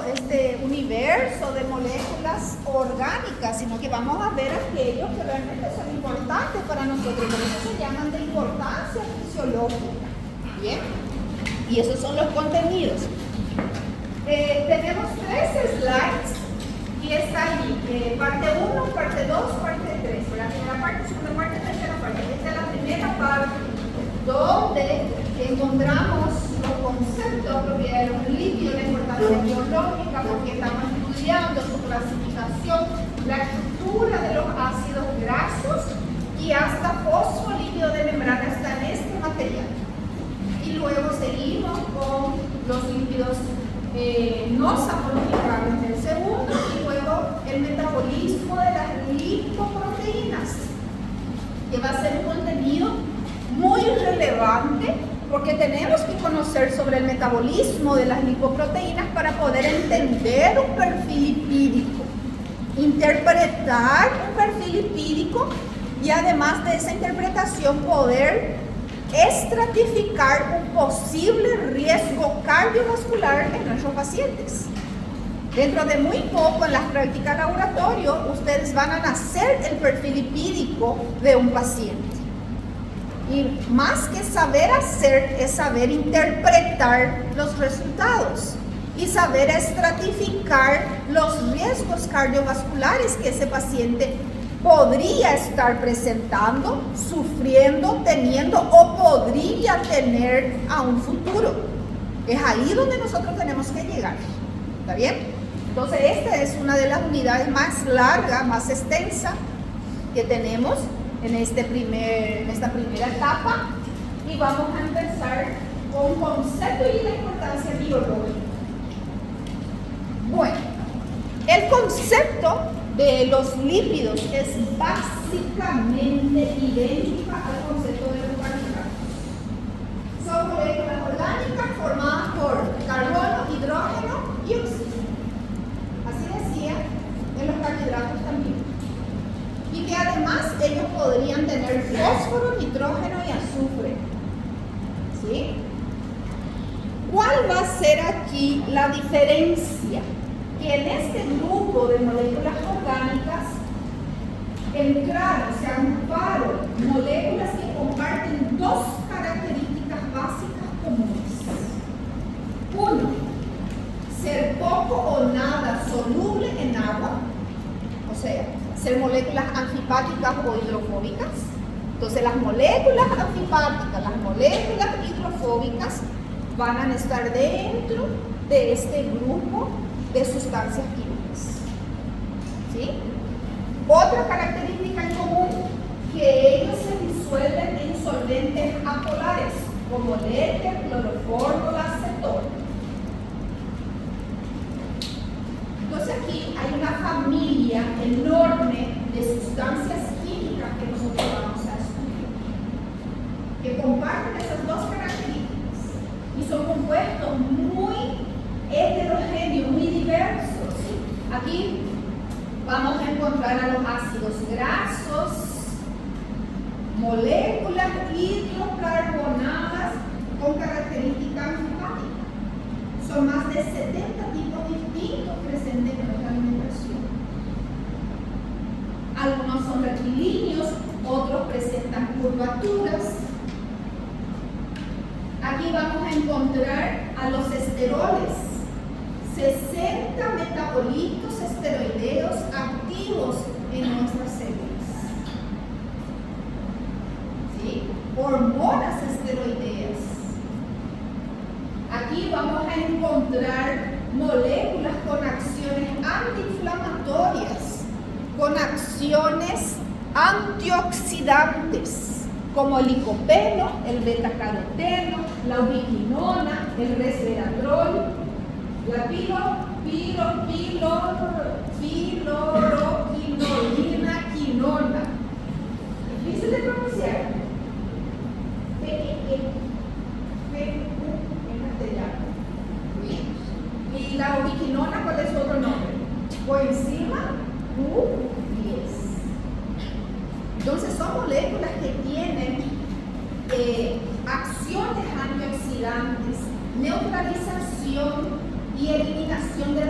este universo de moléculas orgánicas, sino que vamos a ver aquellos que realmente son importantes para nosotros, por eso se llaman de importancia fisiológica. Bien, y esos son los contenidos. Tenemos 3 slides y está ahí, parte 1, parte 2, parte 3. La primera parte, segunda parte, tercera parte. Esta es la primera parte donde encontramos los conceptos, propiedades de los líquidos, la importancia biológica, porque estamos estudiando su clasificación, la estructura de los ácidos grasos y hasta fosfolípido de membrana está en este material. Y luego seguimos con los lípidos no saponificables en el segundo y luego el metabolismo de las lipoproteínas, que va a ser un contenido muy relevante porque tenemos que conocer sobre el metabolismo de las lipoproteínas para poder entender un perfil lipídico, interpretar un perfil lipídico y además de esa interpretación poder estratificar un posible riesgo cardiovascular en nuestros pacientes. Dentro de muy poco en las prácticas de laboratorio ustedes van a nacer el perfil lipídico de un paciente. Y más que saber hacer es saber interpretar los resultados y saber estratificar los riesgos cardiovasculares que ese paciente podría estar presentando, sufriendo, teniendo o podría tener a un futuro. Es ahí donde nosotros tenemos que llegar. ¿Está bien? Entonces esta es una de las unidades más largas, más extensa que tenemos en esta primera etapa, y vamos a empezar con concepto y la importancia biológica. Bueno, el concepto de los lípidos es básicamente idéntico al concepto de los carbohidratos. Son moléculas orgánicas formadas por carbono, hidrógeno y oxígeno. Así decía en los carbohidratos también. Y que además ellos podrían tener fósforo, nitrógeno y azufre. ¿Sí? ¿Cuál va a ser aquí la diferencia? Que en este grupo de moléculas orgánicas entraron, se agruparon moléculas que comparten 2 características básicas comunes. 1, ser poco o nada soluble en agua, o sea, ser moléculas anfipáticas o hidrofóbicas. Entonces las moléculas anfipáticas, las moléculas hidrofóbicas van a estar dentro de este grupo de sustancias químicas. ¿Sí? Otra característica en común, que ellos se disuelven en solventes apolares como el éter, cloroformo, la acetona. Entonces aquí hay una familia enorme de sustancias químicas que nosotros vamos a estudiar, que comparten esas 2 características y son compuestos muy heterogéneos, muy diversos. Aquí vamos a encontrar a los ácidos grasos, moléculas hidrocarbonadas con características anfipáticas. Son más de 70 tipos distintos presentes en nuestra alimentación. Algunos son rectilíneos, otros presentan curvaturas. Aquí vamos a encontrar a los esteroles, 60 metabolitos esteroideos activos en nuestras células. ¿Sí? Hormonas esteroideas. Aquí vamos a encontrar moléculas con acciones antiinflamatorias, con acciones antioxidantes, como el licopeno, el betacaroteno, la ubiquinona, el resveratrol, la piloroquinolina quinona. Difícil de pronunciar. Y la ubiquinona, ¿cuál es su otro nombre? Coenzima Q10. Entonces son moléculas que tienen acciones antioxidantes, neutralización y eliminación de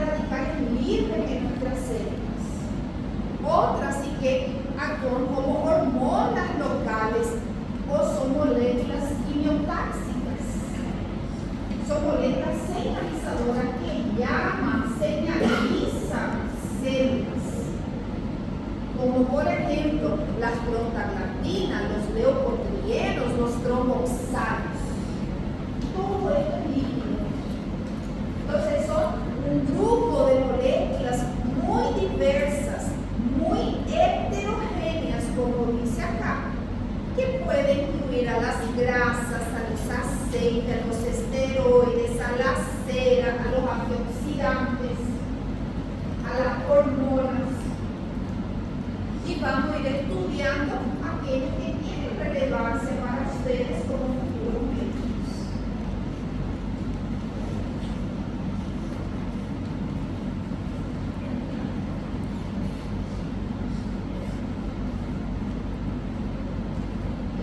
como hormonas locales o son moléculas quimiotáxicas. Son moléculas señalizadoras que llaman, señalizan células, como por ejemplo las prostaglandinas, los leucotrienos, los tromboxanos. Todo esto es líquido. Entonces son un grupo de moléculas muy diversas, muy heterogéneas, como dice acá, que pueden incluir a las grasas, a los aceites, a los esteroides, a la cera, a los antioxidantes, a las hormonas. Y vamos a ir estudiando aquellos que tienen relevancia para ustedes como futuros médicos.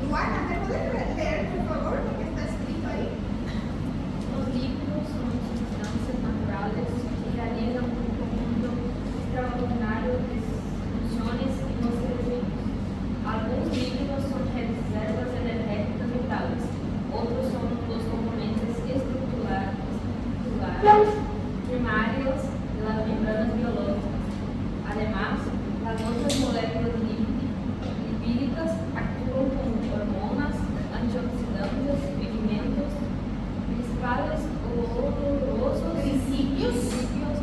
Juana, ¿me puedes leer, por favor, lo que está escrito ahí? Los lípidos son sustancias naturales que realizan un conjunto extraordinario de funciones en los seres vivos. Algunos lípidos son reservas energéticas vitales, otros son los componentes estructurales primarios de las membranas biológicas. Además, las otras moléculas lipídicas actúan como hormonas, antioxidantes, pigmentos, principales olorosos, Principios.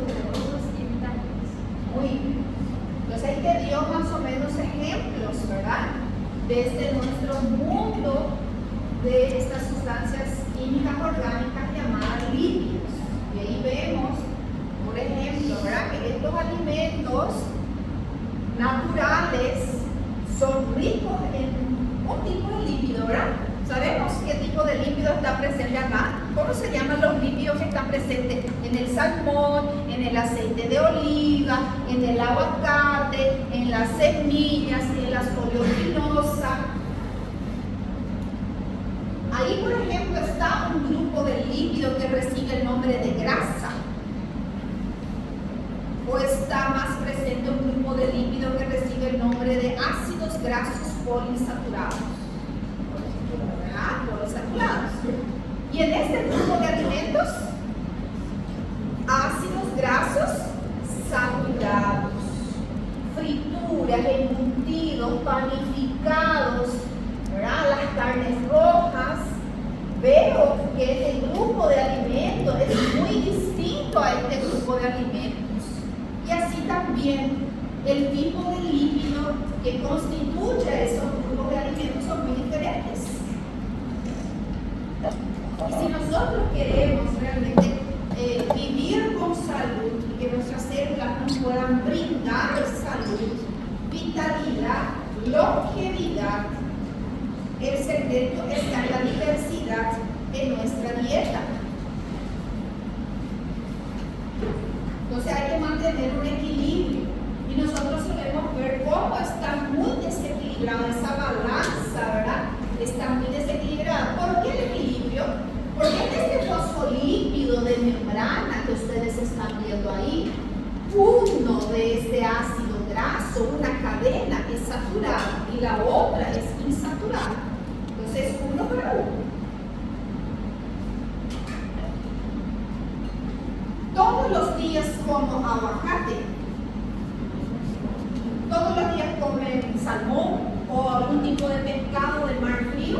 olorosos y vitaminas. Muy bien. Entonces ahí te dio más o menos ejemplos, ¿verdad? Desde nuestro mundo de estas sustancias químicas orgánicas llamadas lípidos. Y ahí vemos, por ejemplo, ¿verdad? Que estos alimentos naturales son ricos en un tipo de lípido, ¿verdad? Sabemos qué tipo de lípido está presente acá. ¿Cómo se llaman los lípidos que están presentes en el salmón, en el aceite de oliva, en el aguacate, en las semillas, en las oleaginosas? Ahí, por ejemplo, está un grupo de lípidos que recibe el nombre de grasa. O está más presente un grupo de lípidos que recibe el nombre de ácidos grasos poliinsaturados. ¿Verdad? Poliinsaturados. Y en este grupo de alimentos, ácidos grasos saturados, frituras, embutidos, panificados, ¿verdad? Las carnes rojas. Veo que este grupo de alimentos es muy distinto a este grupo de alimentos. Y así también el tipo de lípido que constituye esos grupos de alimentos son muy diferentes. Y si nosotros queremos realmente vivir con salud y que nuestras células nos puedan brindar salud, vitalidad, longevidad, el secreto está en la diversidad de nuestra dieta. Entonces hay que mantener un equilibrio y nosotros solemos ver cómo está muy desequilibrada esa balanza, ¿verdad? Está muy desequilibrada. ¿Por qué el equilibrio? Porque este fosfolípido de membrana que ustedes están viendo ahí, uno de este ácido graso, una cadena es saturada y la otra es insaturada. Entonces uno para uno. Todos los días como aguacate, todos los días comen salmón o algún tipo de pescado de mar frío,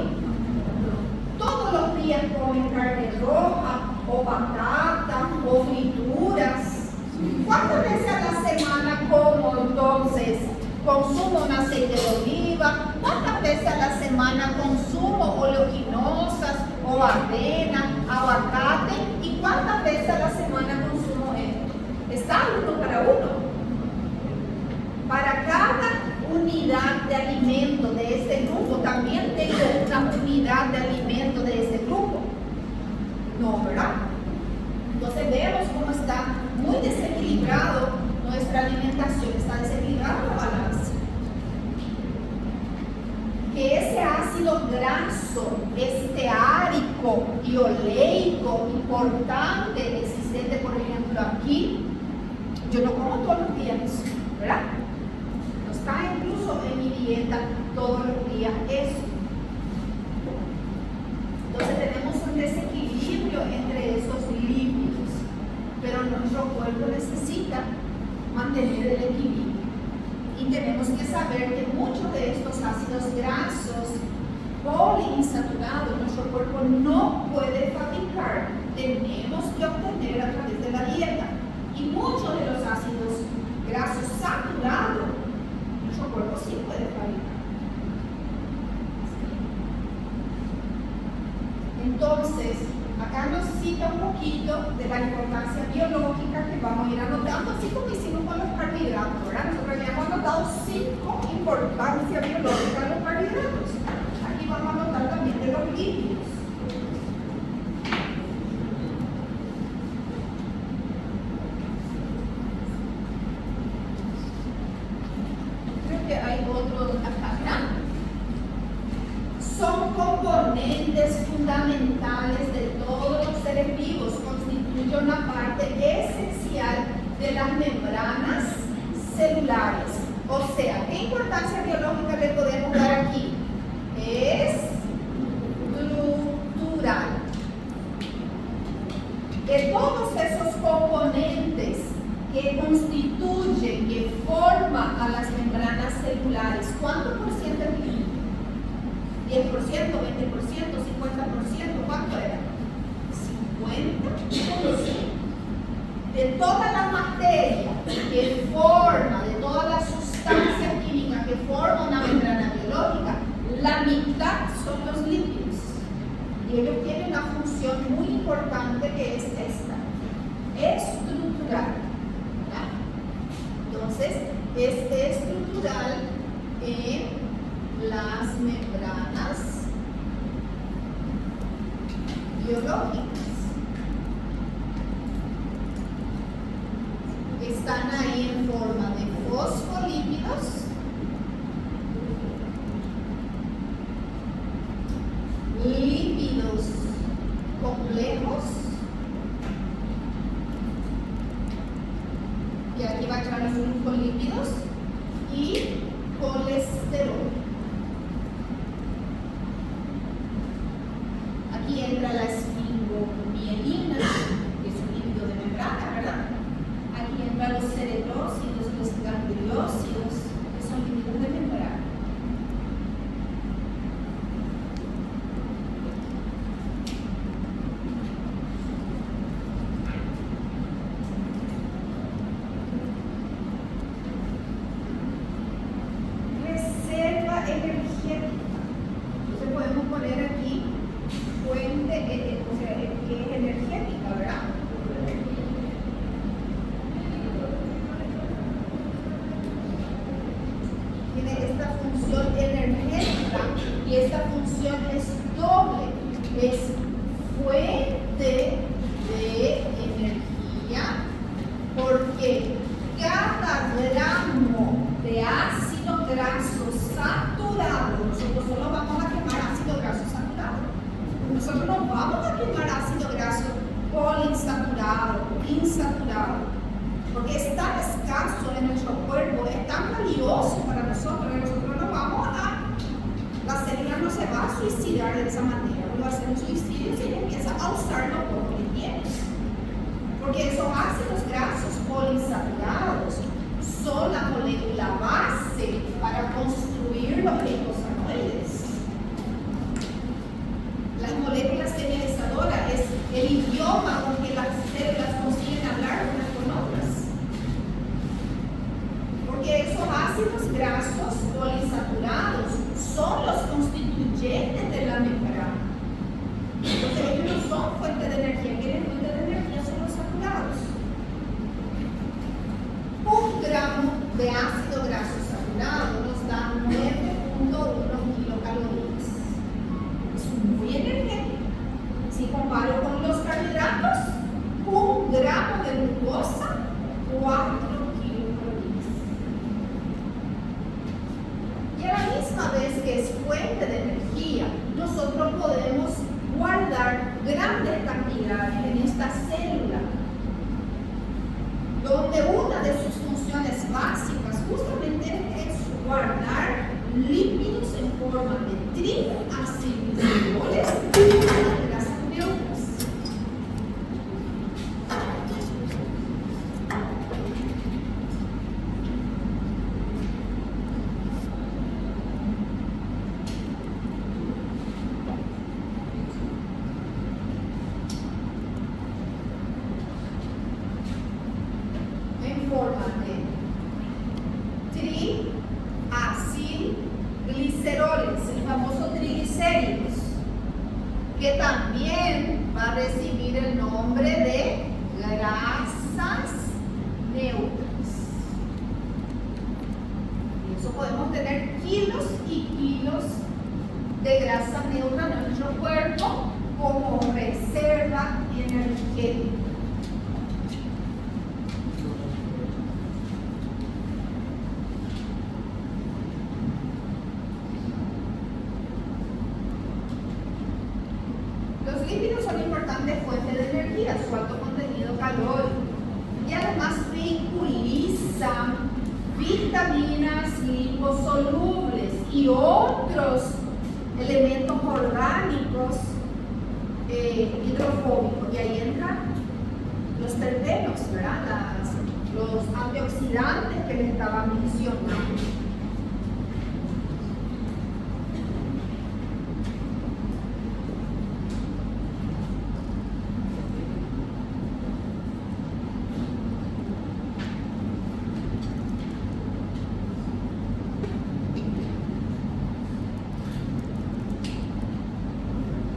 todos los días comen carne roja o batata o frituras. ¿Cuántas veces a la semana como entonces? Consumo un aceite de oliva. ¿Cuántas veces a la semana consumo oleaginosas o avena, aguacate? ¿Y cuántas veces a la semana consumo esto? Está uno para uno. Para cada unidad de alimento de este grupo, también tengo una unidad de alimento de este grupo. No, ¿verdad? Entonces vemos cómo está muy desequilibrado nuestra alimentación, está desequilibrada la balanza. Que ese ácido graso, esteárico y oleico importante existente, por ejemplo, aquí, yo no como todos los días, ¿verdad? Está incluso en mi dieta todos los días eso. Entonces tenemos un desequilibrio entre esos lípidos, pero nuestro cuerpo necesita mantener el equilibrio. Y tenemos que saber que muchos de estos ácidos grasos poliinsaturados nuestro cuerpo no puede fabricar, tenemos que obtener a través de la dieta. Y muchos de los ácidos grasos saturados nuestro cuerpo sí puede fabricar. Entonces, acá nos cita un poquito de la importancia biológica que vamos a ir anotando, así como hicimos con los carbohidratos, ¿verdad? Nosotros habíamos anotado 5 importancias biológicas de los carbohidratos. Aquí vamos a anotar también de los lípidos. Creo que hay otros acá, ¿verdad? Son componentes fundamentales de todos los seres vivos, constituyen una parte esencial de las membranas celulares. O sea, ¿qué importancia biológica le podemos dar aquí? Estructural. De todos esos componentes que constituyen, que forman a las membranas celulares, ¿cuánto por ciento es líquido? 10%, 20%, 50%, ¿cuánto era? 50%. De toda la materia que forma, de toda la sustancia química que forma una membrana biológica, la mitad son los lípidos. Y ellos tienen una función muy importante que es esta, estructural. ¿Ya? Entonces, es estructural en las membranas biológicas. Están ahí en forma de fosfolípidos, lípidos complejos, y aquí va a entrar los glucolípidos, y colesterol. Aquí entra la esfingomielina, que es un lípido de membrana, ¿verdad? Aquí entran los cerebrosidos, los gangliósidos, que son lípidos de membrana. Reserva energética. Entonces podemos poner aquí fuente, o sea, que es energética, ¿verdad? Tiene esta función energética y esta función es doble, es fuente de energía, porque cada gramo de ácido graso saturado, nosotros solo vamos a quemar ácido graso saturado. Nosotros no vamos a quemar ácido graso poliinsaturado, insaturado, porque es tan escaso en nuestro cuerpo, es tan valioso para nosotros que nosotros no vamos a, la célula no se va a suicidar de esa manera, no va a hacer un suicidio si ella empieza a usarlo por lo que tiene. Porque esos ácidos grasos poliinsaturados son la molécula base para construir los glicosanoides. Las moléculas señalizadoras es el idioma con que las células consiguen hablar unas con otras. Porque esos ácidos grasos poliinsaturados son los constituyentes de la membrana. Entonces ellos no son fuente de energía, quieren fuente de energía son los saturados. 1 gramo de ácido graso saturado nos da 9.1 kilocalorías. Es muy energético. Si comparo con los carbohidratos, 1 gramo de glucosa, 4 kilocalorías. Y a la misma vez que es fuente de energía, nosotros podemos guardar grandes cantidades en esta célula, donde una de sus funciones básicas justamente es eso, guardar lípidos en forma de triacilgliceroles a las grasas neutras. En forma de triacilgliceroles, el famoso triglicéridos, que también va a recibir el nombre de grasas neutras. Y eso podemos tener kilos y kilos de grasa neutra en nuestro cuerpo como reserva energética. Los lípidos son importantes fuentes de energía, su alto contenido calórico, y además vehiculizan vitaminas liposolubles y otros elementos orgánicos hidrofóbicos. Y ahí entran los terpenos, ¿verdad? Los antioxidantes que les estaba mencionando.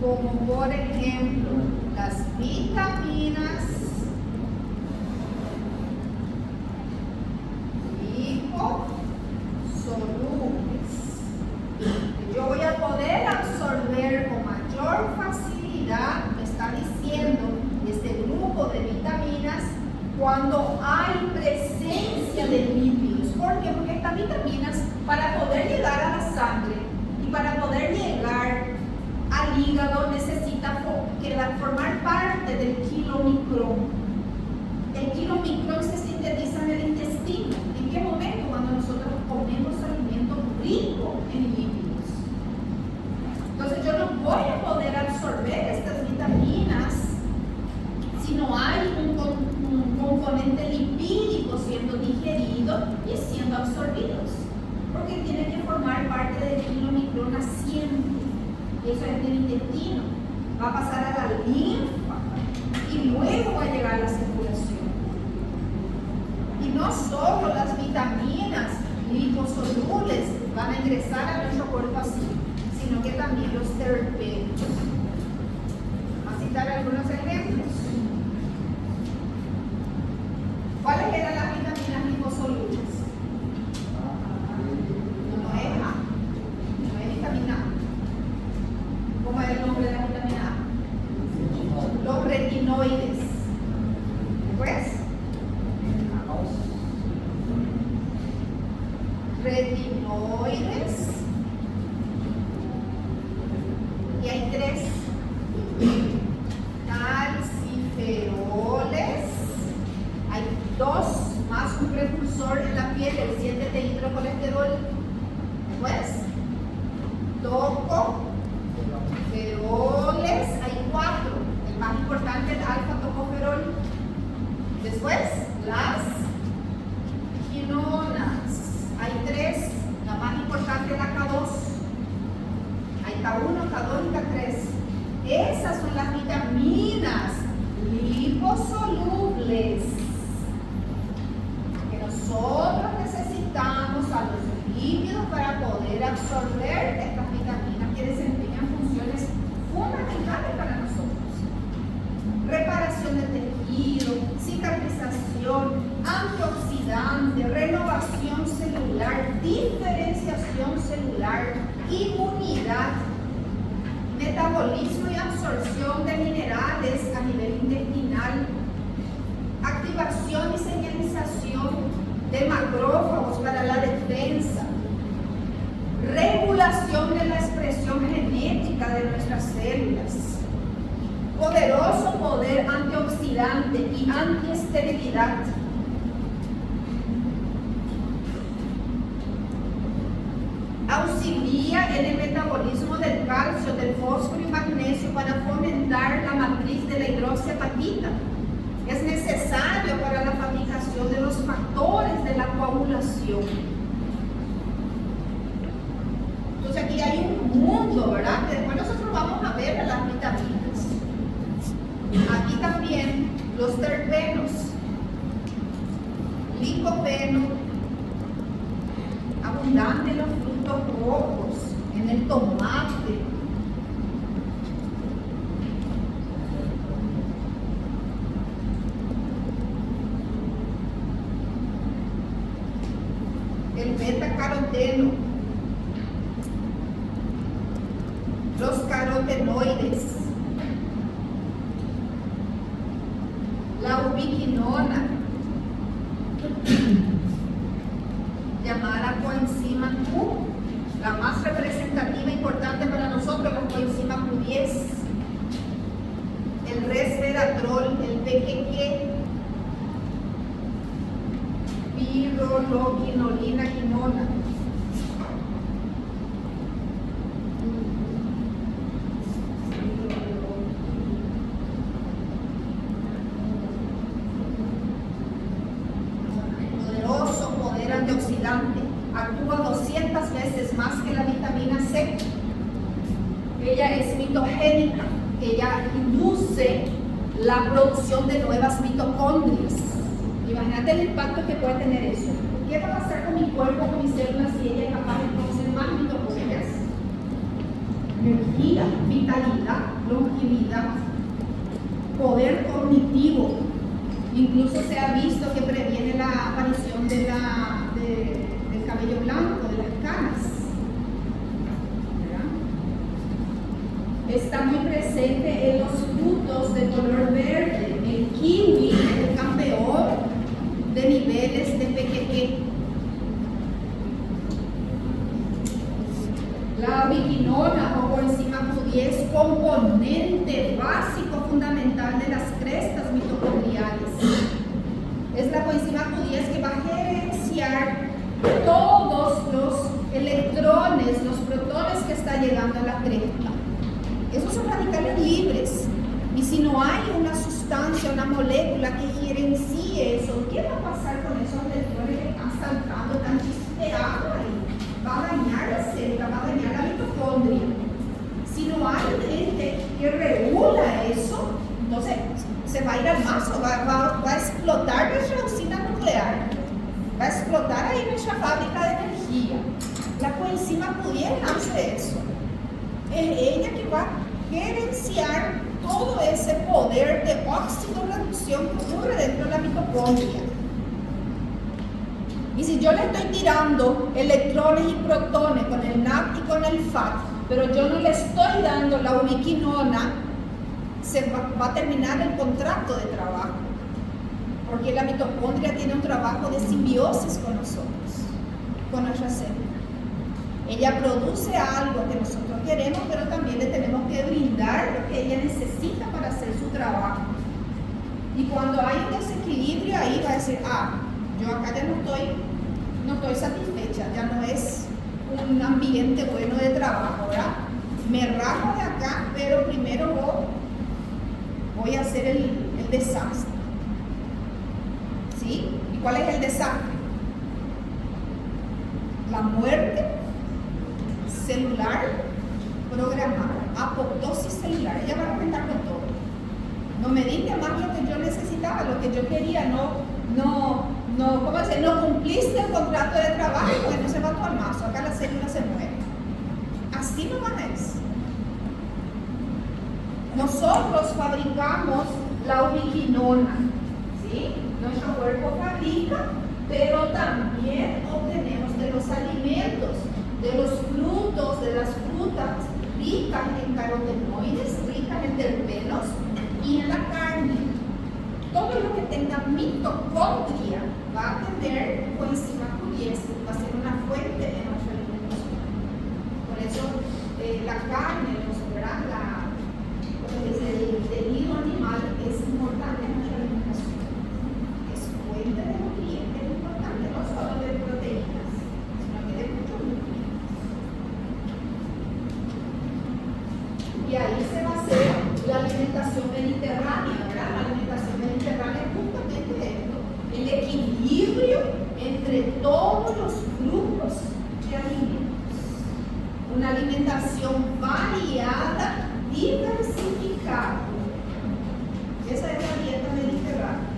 Como por ejemplo las vitaminas liposolubles, que yo voy a poder absorber con mayor facilidad, me está diciendo este grupo de vitaminas, cuando hay presencia de lípidos. ¿Por qué? Porque estas vitaminas, para poder llegar a la sangre y para poder llegar al hígado, necesita formar parte del kilomicrón. El kilomicrón se sintetiza en el intestino. ¿En qué momento? Cuando nosotros comemos alimentos ricos en lípidos. Entonces yo no voy a poder absorber estas vitaminas si no hay un componente lipídico siendo digerido y siendo absorbidos, porque tiene que formar parte del kilomicrón naciente. Y eso es del intestino, va a pasar a la linfa y luego va a llegar a la circulación. Y no solo las vitaminas liposolubles van a ingresar a nuestro cuerpo así, sino que también los terpenos. Vamos a citar algunos ejemplos. ¿Cuáles eran las vitaminas liposolubles? No es A, no es vitamina A. ¿Cómo es el nombre de la vitamina A? Los retinoides. Después, retinoides. Y hay tres: calciferoles. Hay dos más, un precursor en la piel, el 7-dehidrocolesterol. Después, tocoferoles. Hay cuatro. El más importante es el alfa-tocoferol. Después, las quinonas. Hay tres. La más importante es la K2. Hay K1, K2 y K3. Esas son las vitaminas liposolubles que nosotros necesitamos a los lípidos para poder absorber estas vitaminas que desempeñan funciones fundamentales para nosotros. Reparación de tejido, cicatrización, antioxidante, renovación celular, diferenciación celular, inmunidad, metabolismo y absorción de minerales a nivel intestinal, activación y señalización de macrófagos para la defensa, regulación de la expresión genética de nuestras células, poderoso poder antioxidante y antiesterilidad. auxilia en el metabolismo del calcio, del fósforo y magnesio para fomentar la matriz de la hidroxiapatita. Es necesario para la fabricación de los factores de la coagulación. Entonces aquí hay un mundo, ¿verdad? Que después nosotros vamos a ver las vitaminas. Aquí también los terpenos, licopeno, abundante en los frutos rojos, en el tomate. El beta-caroteno, los carotenoides, la ubiquinona, llamada coenzima Q, la más representativa e importante para nosotros, la coenzima Q10, el resveratrol, el PQQ, pirroloquinolina quinona, poderoso poder antioxidante, actúa 200 veces más que la vitamina C. Ella es mitogénica, ella induce la producción de nuevas mitocondrias. Imagínate el impacto que puede tener eso. ¿Qué va a pasar con mi cuerpo, con mis células, si ella es capaz de producir más mitocondrias? Energía, vitalidad, longevidad, poder cognitivo. Incluso se ha visto que previene la aparición del cabello blanco, de las canas. ¿Verdad? Está muy presente en los frutos de color verde. El kiwi es el campeón de niveles de PQQ. La ubiquinona o coenzima Q10, componente básico fundamental de las crestas mitocondriales. Es la coenzima Q10 que va a gerenciar todos los electrones, los protones que está llegando a la cresta. Esos son radicales libres. Y si no hay una sustancia, una molécula que gerencie eso, ¿qué va a pasar con esos electrones que están saltando, están chispeando ahí? Va a dañar la célula, va a dañar la mitocondria. Si no hay gente que regula eso, entonces se va a ir al mazo, va a explotar nuestra usina nuclear, va a explotar ahí nuestra fábrica de energía. La coenzima Q10 hace eso. Es ella que va a gerenciar todo ese poder de óxido-reducción que ocurre dentro de la mitocondria. Y si yo le estoy tirando electrones y protones con el NAD y con el FAT, pero yo no le estoy dando la ubiquinona, se va a terminar el contrato de trabajo. Porque la mitocondria tiene un trabajo de simbiosis con nosotros, con nuestra célula. Ella produce algo que nosotros queremos, pero también le tenemos que brindar lo que ella necesita para hacer su trabajo. Y cuando hay un desequilibrio ahí va a decir, yo acá ya no estoy satisfecha, ya no es un ambiente bueno de trabajo, ¿verdad? Me rajo de acá, pero primero voy a hacer el desastre. ¿Sí? ¿Y cuál es el desastre? La muerte celular programada, apoptosis celular. Ella va a arrancar con todo. No me diste más lo que yo necesitaba, lo que yo quería, no cumpliste el contrato de trabajo, bueno, se va todo al mazo, acá la célula se muere. Así nomás es. Nosotros fabricamos la ubiquinona, ¿sí? Nuestro cuerpo fabrica, pero también obtenemos de los alimentos, de los frutos, de las frutas ricas en carotenoides, ricas en terpenos y en la carne. Todo lo que tenga mitocondria va a tener coenzima Q10, va a ser una fuente de nuestra alimentación. Por eso la carne, el tejido animal es importante en nuestra alimentación. Es fuente de nutrientes importante, no solo de proteínas, sino que de muchos nutrientes. equilibrio entre todos los grupos de alimentos. Una alimentación variada, diversificada. Esa es la dieta mediterránea.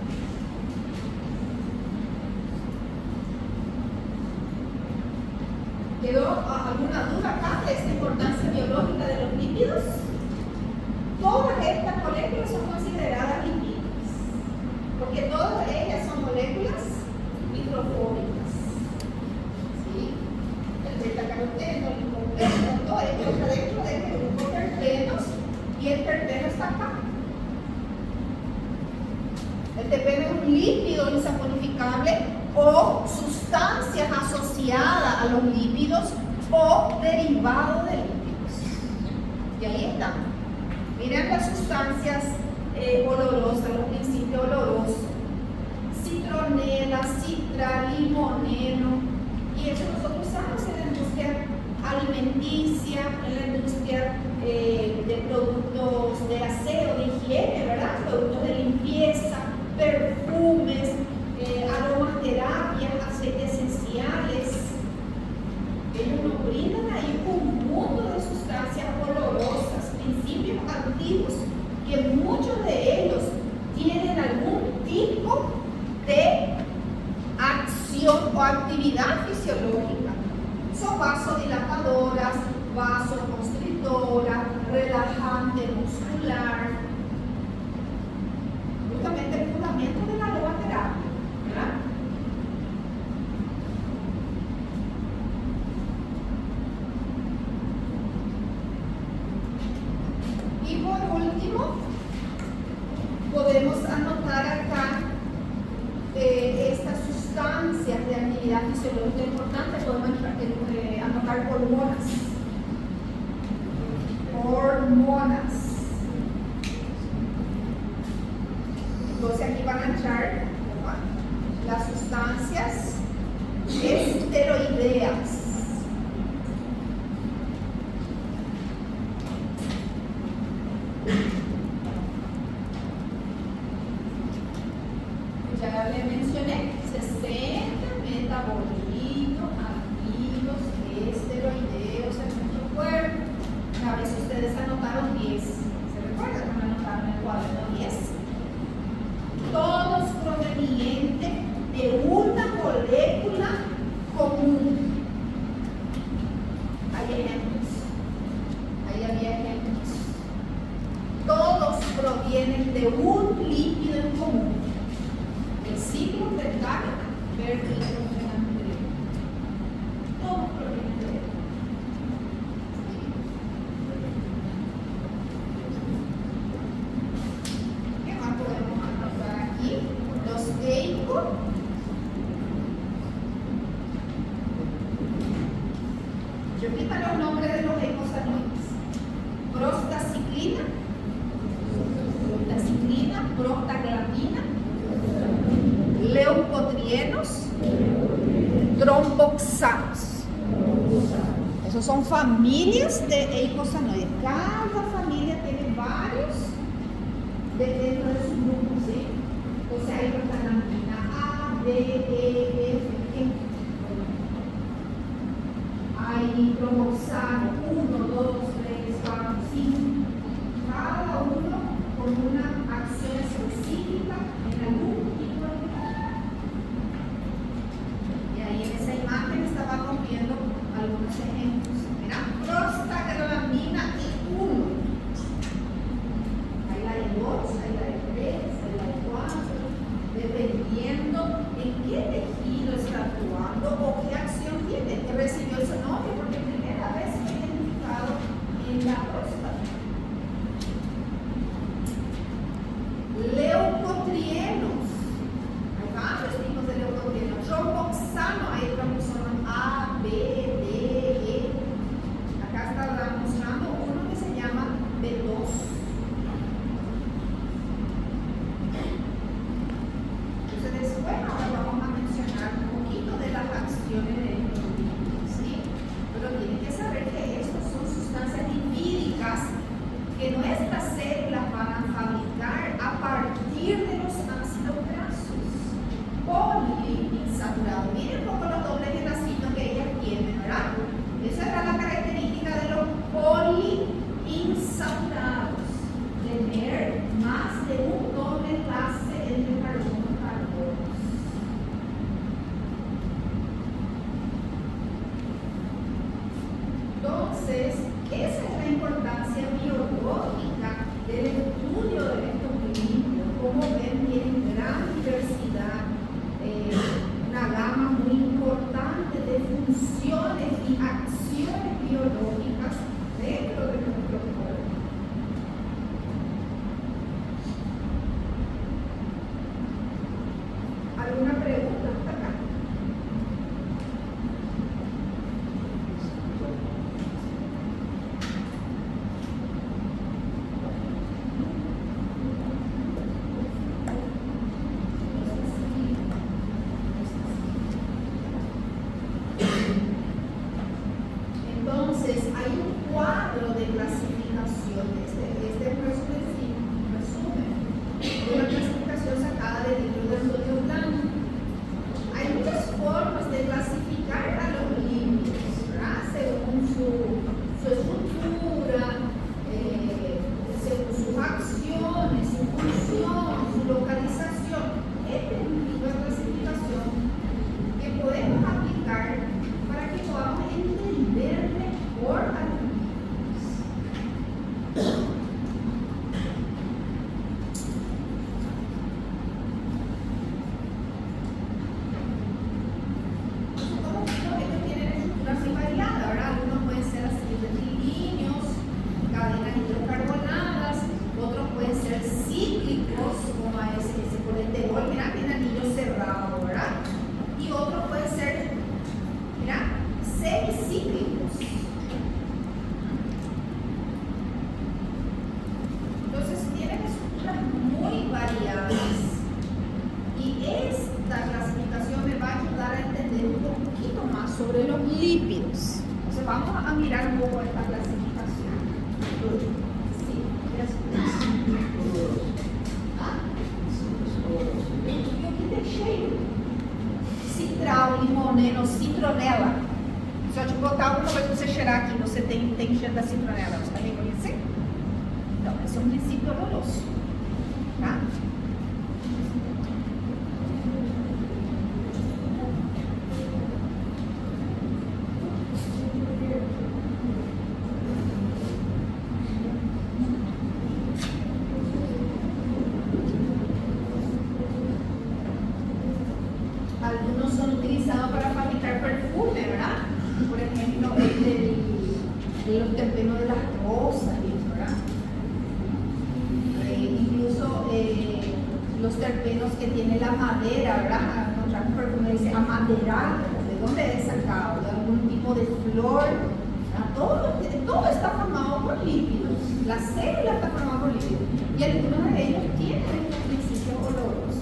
¿Quedó alguna duda acá de esta importancia biológica de los lípidos? Todas estas moléculas son consideradas lipídicas, porque todas ellas son moléculas hidrofóbicas. ¿Sí? El betacaroteno, el licopeno, todo esto está dentro de este grupo terpenos y el terpeno está acá. El terpeno es un lípido insaponificable o sustancias asociadas a los lípidos o derivado de lípidos. Y ahí está. Miren las sustancias olorosas, los principios olorosos. Citronela, citral, limoneno. Y eso nosotros usamos en la industria alimenticia, en la industria de productos de aseo, de higiene, ¿verdad? Productos de limpieza, perfumes, aromaterapias, aceites esenciales. Ellos nos brindan ahí un mundo de sustancias olorosas, principios activos, que muchos de ellos tienen algún tipo de acción o actividad fisiológica. Son vasodilatadoras, vasoconstrictoras, relajante muscular. Justamente el fundamento de la aromaterapia, ¿verdad? Y por último, podemos anotar acá estas sustancias de actividad fisiológica importante, podemos anotar hormonas. Hormonas. Entonces aquí van a entrar las sustancias esteroideas. Ya le mencioné 60 metabolitos activos esteroideos en nuestro cuerpo. A veces ustedes anotaron 10. ¿Se recuerdan cuando anotaron el cuaderno 10? Todos provenientes de una molécula común. Hay ejemplos. Ahí había ejemplos. Todos provienen de un lípido en común. El ciclo fetal verde hidrogenante. Todos provienen de él. ¿Qué más podemos anotar aquí? Los eicos. Repita los nombres de los eicosanoides. Prostaciclina, prostaglandina, leucotrienos, tromboxanos. Esos son familias de eicosanoides. Cada familia tiene varios dentro de su grupo, ¿sí? O sea, hay prostaglandina A, B, E, F, G. Hay tromboxano 1, 2, 3, 4, 5. Cada uno con una acción específica en algún tipo de lugar. Y ahí en esa imagen estaba viendo algunos ejemplos. Mira, prostaglandina I1. Ahí la de 2, ahí la de 3, ahí la de 4. Dependiendo en qué tejido está actuando o qué acción tiene. Recibió ese nombre porque primera vez fue identificado en la próstata. Leucotrienos. sobre los lípidos. Entonces vamos a mirar un poco esta clasificación. Sí, citral, limoneno, citronela. Se eu te botar alguma coisa para você cheirar aqui, você tem cheiro da citronela, você vai reconhecer? Então, esse é um princípio horroroso. Tá? Algunos son utilizados para fabricar perfume, ¿verdad? Por ejemplo, los terpenos de las rosas, ¿verdad? Incluso los terpenos que tiene la madera, ¿verdad? Encontramos perfume dice amaderado. ¿De dónde es sacado? ¿De algún tipo de flor? Todo está formado por lípidos. La célula está formada por lípidos. Y algunos de ellos tienen estos principios olorosos.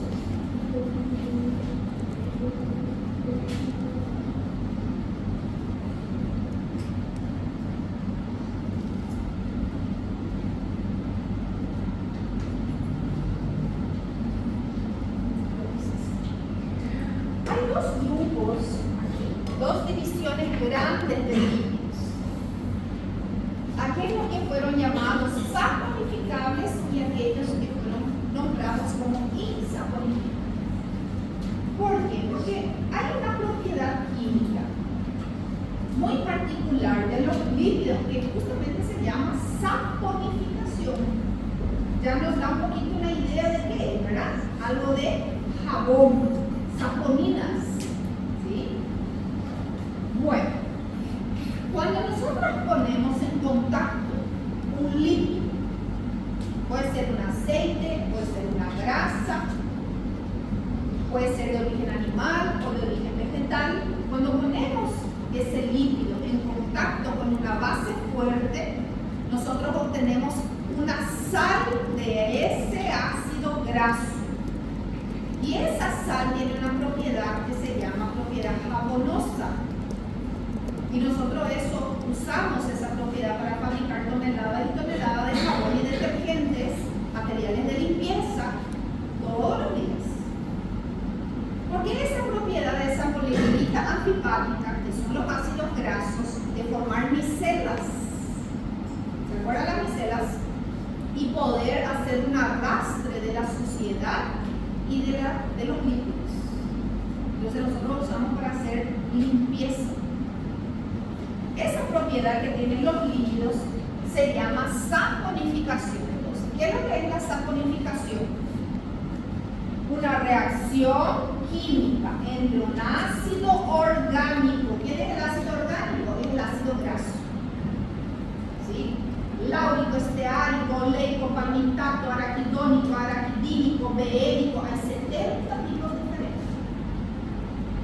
Dos divisiones grandes de lípidos. Aquellos que fueron llamados saponificables y aquellos que fueron nombrados como insaponificables. ¿Por qué? Porque hay una propiedad química muy particular de los lípidos que justamente se llama saponificación. Ya nos da un poquito una idea de qué es, ¿verdad? Algo de jabón, saponinas. Bueno, cuando nosotros ponemos en contacto un líquido, puede ser un aceite, puede ser una grasa, puede ser de origen animal o de origen vegetal, cuando ponemos ese líquido en contacto con una base fuerte, nosotros obtenemos una sal de ese ácido graso. Y esa sal tiene una propiedad que se llama propiedad jabonosa. Y nosotros usamos esa propiedad para fabricar toneladas y toneladas de jabón y detergentes, materiales de limpieza, todos los días. Porque esa propiedad de esa polipeptida anfipática, que son los ácidos grasos, de formar micelas, ¿se acuerdan las micelas? Y poder hacer un arrastre de la suciedad y de los líquidos. Entonces nosotros lo usamos para hacer limpieza. Esa propiedad que tienen los líquidos se llama saponificación. Entonces, ¿qué es lo que es la saponificación? Una reacción química entre un ácido orgánico. ¿Quién es el ácido orgánico? Es el ácido graso. ¿Sí? Láurico, esteárico, oleico, palmitato, araquidónico, araquidínico, beérico. Hay 70 tipos diferentes.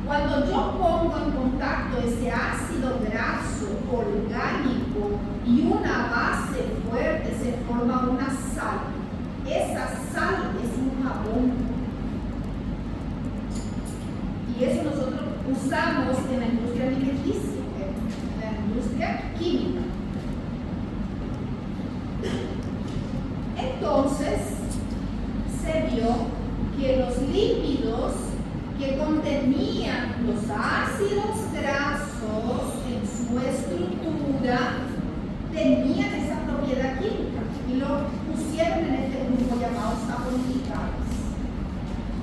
Cuando yo pongo en contacto ese ácido graso orgánico y una base fuerte, se forma una sal. Esa sal es un jabón. Y eso nosotros usamos en la industria alimenticia, en la industria química. Entonces, se vio que los lípidos que contenían los ácidos grasos en su estructura tenían esa propiedad química y lo pusieron en este grupo llamado saponificables.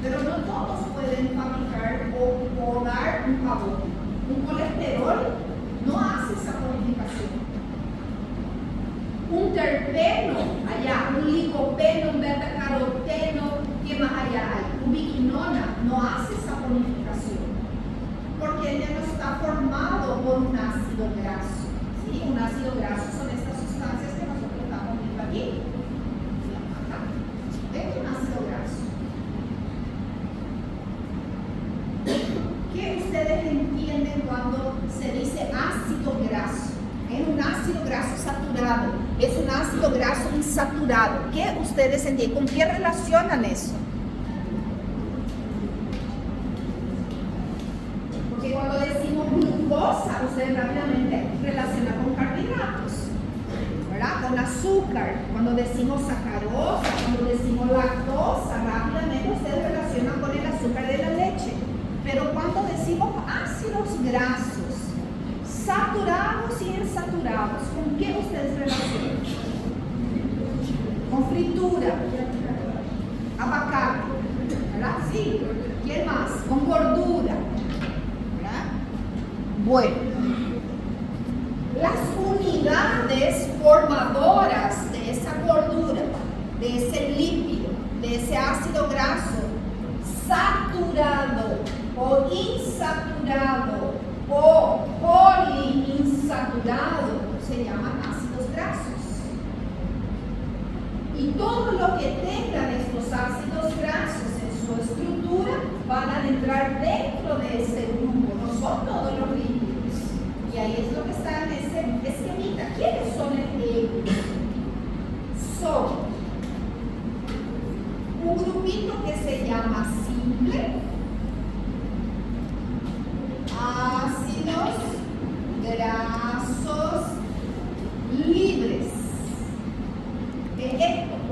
Pero no todos pueden fabricar o dar un jabón. Un colesterol no hace saponificación. Un terpeno, allá, un licopeno, un beta-caroteno, ¿qué más allá hay? Ubiquinona no hace saponificación, porque ella no está formado por un ácido graso. ¿Sí? Un ácido graso son estas sustancias que nosotros estamos viendo aquí. Es un ácido graso. ¿Qué ustedes entienden cuando se dice ácido graso? Es un ácido graso saturado, es un ácido graso insaturado. ¿Qué ustedes entienden? ¿Con qué relacionan eso? Porque cuando decimos glucosa, pueden rápidamente relacionar con carbohidratos, ¿verdad? Con azúcar. Cuando decimos sacarosa, cuando decimos lactosa, rápidamente ustedes relacionan con el azúcar de la leche. Pero cuando decimos ácidos grasos, saturados y insaturados, ¿con qué ustedes relacionan? Con fritura, abacate, ¿verdad? Sí. ¿Quién más? Con gordura, ¿verdad? Bueno, las unidades formadoras de esa gordura, de ese lípido, de ese ácido graso saturado o insaturado o poliinsaturado se llaman ácidos grasos. Y todo lo que tengan estos ácidos grasos en su estructura van a entrar dentro de ese grupo, no son todos los lípidos. Y ahí es lo que está en ese esquemita. ¿Quiénes son ellos? Son un grupito que se llama simple, ácidos grasos libres.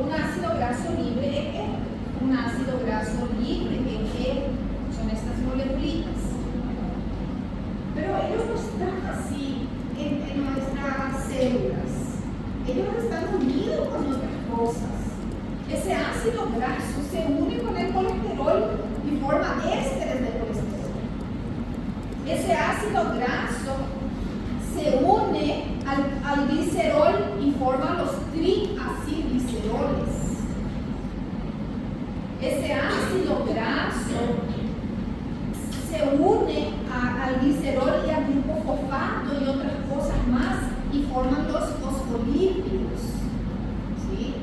Un ácido graso libre es un ácido graso libre, son estas moleculitas. Pero ellos no están así en nuestras células. Ellos están unidos con otras cosas. Ese ácido graso se une con el colesterol y forma ésteres de colesterol. Ese ácido graso se une al glicerol y forma los triacilgliceroles. Ese ácido graso se une al glicerol y al grupo fosfato y otras cosas más y forman los fosfolípidos, ¿sí?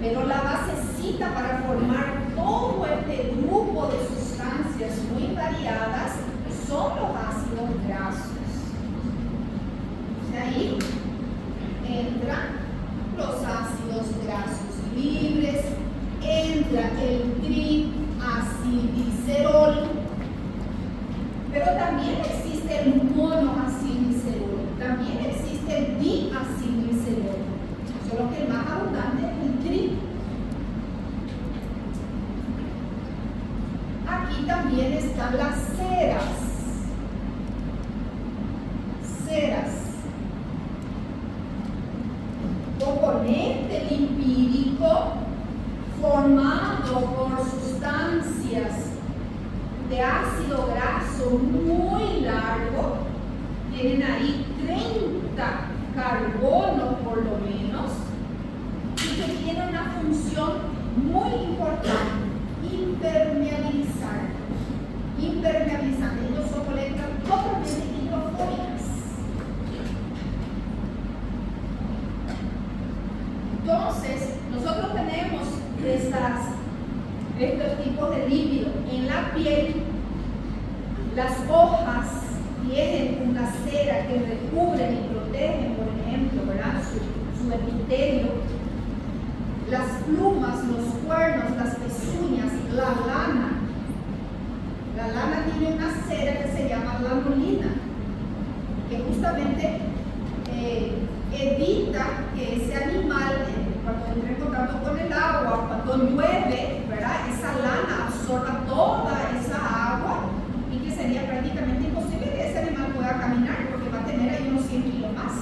Pero la basecita para formar todo este grupo de sustancias muy variadas son los ácidos grasos. De ahí entran los ácidos grasos libres, entra el triacilglicerol, pero también existe el monoacilglicerol, también existe el diacilglicerol, solo que el más abundante es el tri. Aquí también están las ceras. Componente lipídico formado por sustancias de ácido graso muy largo, tienen ahí 30 carbonos por lo menos, y que tienen una función muy importante: impermeabilizante. Ellos son moléculas totalmente hidrofóbicas. Entonces, nosotros tenemos estos tipos de lípidos en la piel. Las hojas tienen una cera que recubren y protegen, por ejemplo, ¿verdad? Su epitelio. Las plumas, los cuernos, las pezuñas, la lana. La lana tiene una cera que se llama lanolina, que justamente evita que ese animal, cuando entre en contacto con el agua, cuando llueve, ¿verdad?, esa lana absorba toda esa agua y que sería prácticamente imposible que ese animal pueda caminar porque va a tener ahí unos 100 kilos más.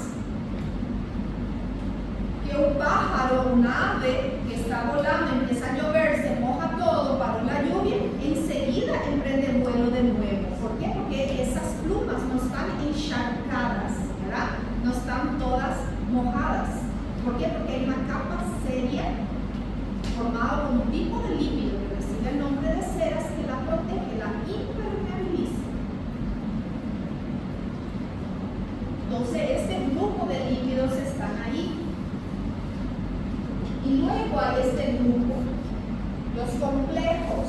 Que un pájaro, un ave que está volando, empieza a llover, se moja todo, paró la lluvia, enseguida emprende vuelo de nuevo. ¿Por qué? Porque esas plumas no están encharcadas, ¿verdad? No están todas mojadas. ¿Por qué? Porque hay una capa seria formada por un tipo de lípido que recibe el nombre de ceras que la protege, la impermeabiliza. Entonces, este grupo de lípidos están ahí. Y luego hay este grupo, los complejos.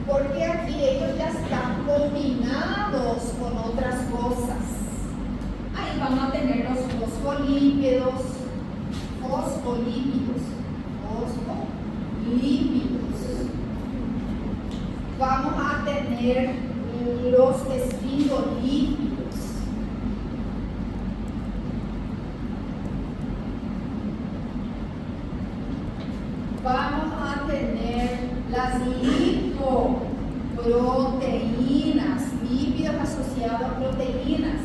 Porque aquí ellos ya están combinados con otras cosas. Ahí vamos a tener los fosfolípidos, tener los esfingolípidos. Vamos a tener las lipoproteínas, lípidos asociados a proteínas.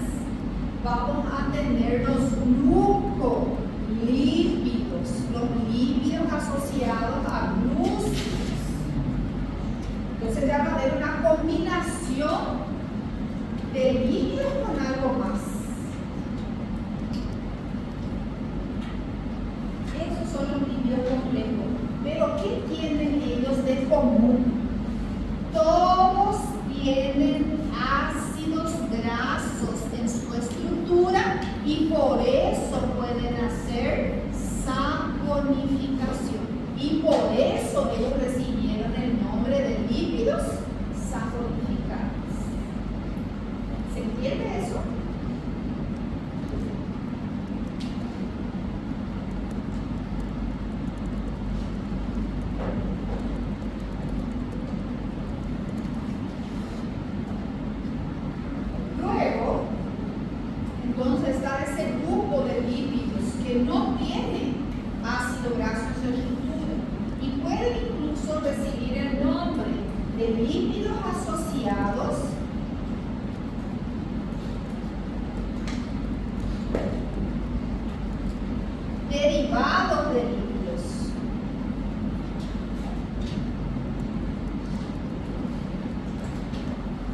Vamos a tener los glucolípidos, los lípidos asociados a glúcidos. Entonces ya va a haber una combinación de lípidos con algo más. Esos son los lípidos complejos. Pero ¿qué tienen ellos de común? Todos tienen ácidos grasos en su estructura y por eso pueden hacer saponificación. Y por eso ellos recibieron el nombre de lípidos saponificados. ¿Se entiende eso? Entonces está ese grupo de lípidos que no tienen ácido graso en su estructura y pueden incluso recibir el nombre de lípidos asociados derivados de lípidos.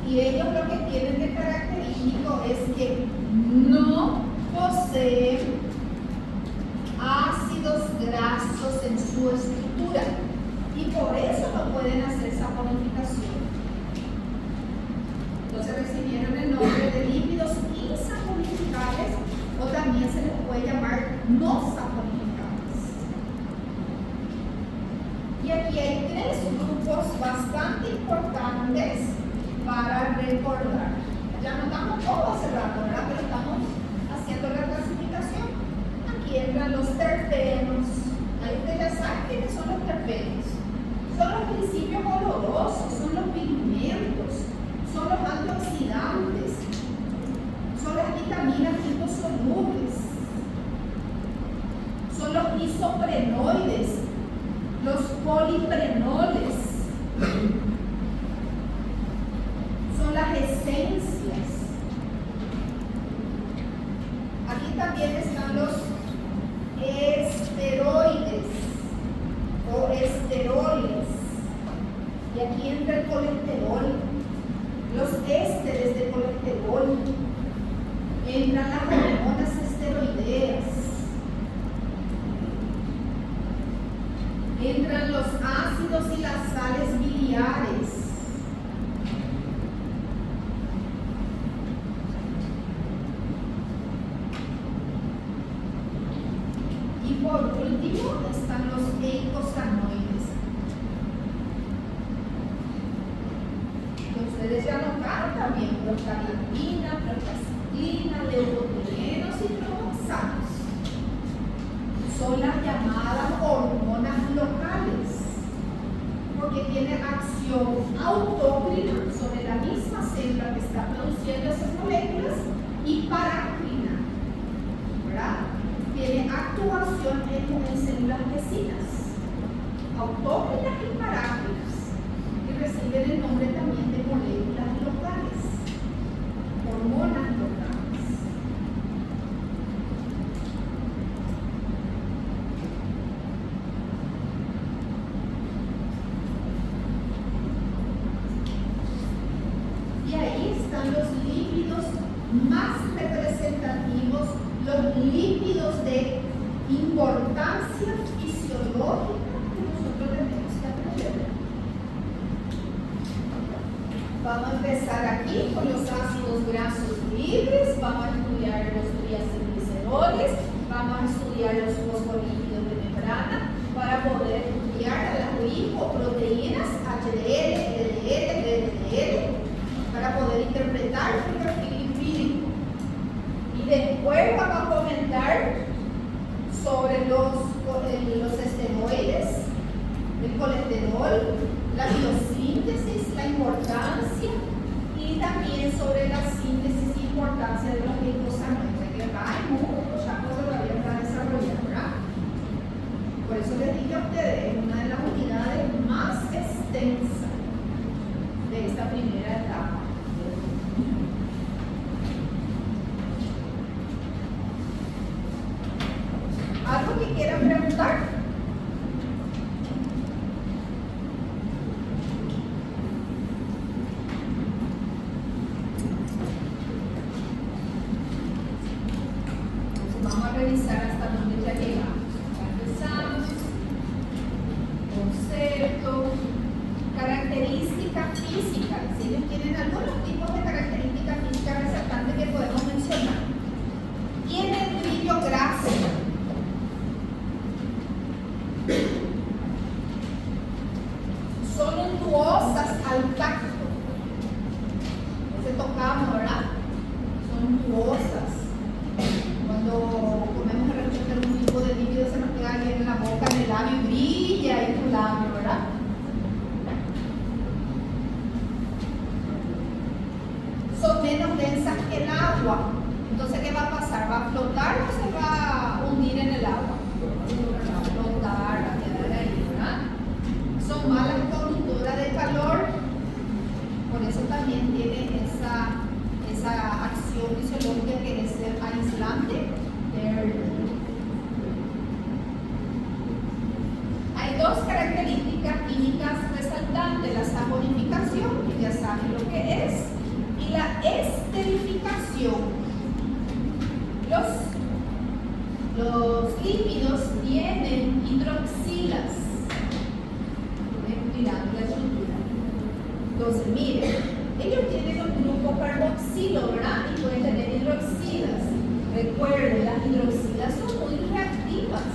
Y ellos lo que tienen de característico es que no poseen ácidos grasos en su estructura y por eso no pueden hacer saponificación. Entonces recibieron el nombre de lípidos insaponificables o también se les puede llamar no saponificables. Y aquí hay tres grupos bastante importantes para recordar. Ya notamos todo hace rato, ¿verdad? Pero estamos haciendo la clasificación. Aquí entran los terpenos. Ahí usted ya sabe quiénes son los terpenos. Son los principios olorosos, son los pigmentos, son los antioxidantes, son las vitaminas liposolubles, son los isoprenoides, los poliprenoles, son las esencias. Aquí también están los esteroides o esteroles. Y aquí entra el colesterol, los ésteres de colesterol, entran las hormonas esteroideas, entran los ácidos y las sales biliares. Y por último están los eicosanoides. Ustedes ya notaron también prostaglandina, prostaciclina, leucotrienos y trioxanos. Son las llamadas hormonas locales porque tienen acción autócrina sobre la misma célula que está produciendo esas moléculas y parácrina, ¿verdad? Tiene actuación en células vecinas, autócrinas y parácrinas, y reciben el nombre también de moléculas locales, hormonas locales. Y ahí están los lípidos más representativos, los lípidos de importancia fisiológica que nosotros tenemos que aprender. Vamos a empezar aquí con los ácidos grasos libres, vamos a estudiar los triacilgliceroles, vamos a estudiar los fosfolípidos de membrana para poder estudiar a las lipoproteínas HDL, LDL, VDL, para poder interpretar el perfil lipídico. Y después vamos a comentar sobre los esteroides, el colesterol, la biosíntesis, la importancia sobre la síntesis e importancia de los glicosanos. Que hay muchas cosas todavía para desarrollar, ¿verdad? Por eso les dije a ustedes, es una de las unidades más extensas de esta primera etapa. ¿Algo que quieran preguntar? Entonces vamos a revisar hasta dónde ya llegamos. Empezamos. Concepto. Características físicas. Si ellos tienen algunos tipos de características físicas resaltantes que podemos mencionar. Tiene brillo graso. Son untuosas al tacto. Ese tocamos, ¿verdad? Son untuosas. Cuando comemos de repente algún tipo de líquido se nos queda bien en la boca, en el labio y brilla en tu labio, ¿verdad? Son menos densas que el agua. Entonces, ¿qué va a pasar? ¿Va a flotar o se va a hundir en el agua? Va a flotar, va a quedar ahí, ¿verdad? Son malas conductoras de calor, por eso también tiene esa acción fisiológica que es ser aislante. Hay dos características químicas resaltantes: la saponificación, que ya saben lo que es, y la esterificación. Los lípidos tienen hidroxilas. Mirando la estructura. Entonces, miren, ellos tienen un grupo carboxilo, ¿verdad? Y pueden tener hidroxilas. Recuerden, las hidroxilas son muy reactivas.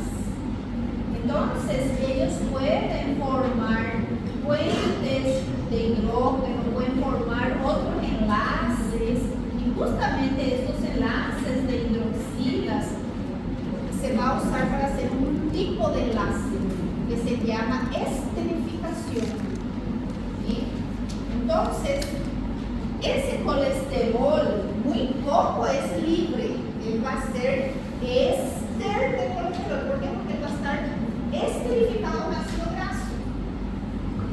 Entonces, ellos pueden formar puentes de hidrógeno, pueden formar otros enlaces, y justamente estos enlaces de hidroxilas se va a usar para hacer un tipo de enlace que se llama esterificación. ¿Sí? Entonces, ese colesterol muy poco es libre, él va a ser éster de colesterol. ¿Por qué? Porque va a estar esterificado en ácido graso.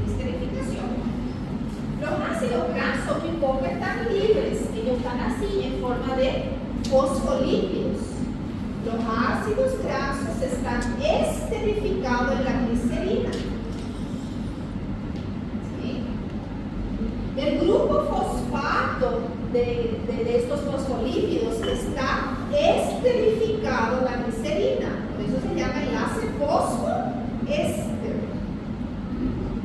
Esterificación. Los ácidos grasos muy poco están libres, ellos están así en forma de fosfolípidos. Los ácidos grasos están esterificados en la glicerina. ¿Sí? El grupo fosfato de estos fosfolípidos está esterificado en la glicerina. Por eso se llama enlace fosfoéster.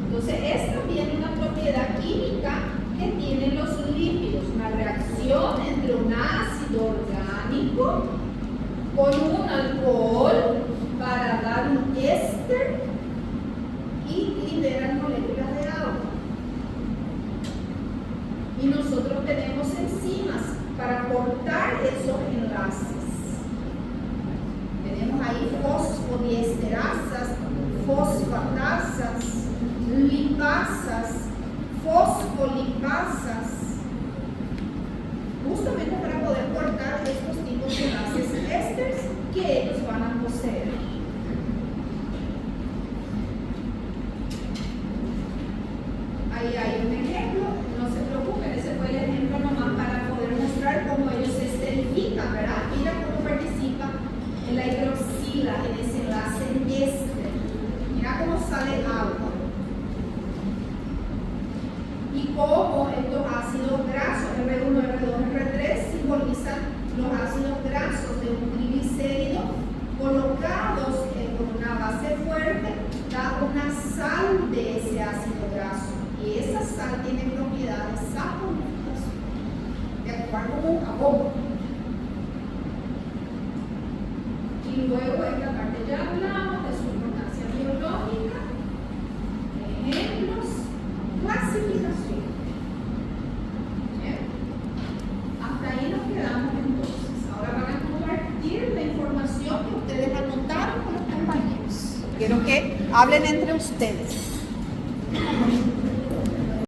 Entonces, es también una propiedad química que tienen los lípidos, una reacción entre un ácido orgánico con un alcohol para dar un éster y liberan moléculas de agua. Y nosotros tenemos enzimas para cortar esos enlaces. Tenemos ahí fosfodiesterasas, fosfatasas, lipasas, fosfolipasas, justamente para poder cortar estos tipos de enlaces ésteres que ellos van a poseer. Ahí hay un ejemplo, no se preocupen, ese fue el ejemplo nomás para poder mostrar cómo ellos se esterifican, ¿verdad? Mira cómo participa en la hidroxila, en ese enlace éster. Mira cómo sale agua. Y cómo estos ácidos grasos, R1, R2, R3, simbolizan los ácidos grasos de un triglicérido colocados con una base fuerte, da una sal de ese ácido graso. Y esa sal tiene propiedades saponificas, de actuar como un jabón. Y luego esta parte ya hablamos de su importancia biológica, ejemplos, clasificación. ¿Bien? Hasta ahí nos quedamos entonces. Ahora van a compartir la información que ustedes anotaron con los compañeros. Quiero que hablen entre ustedes.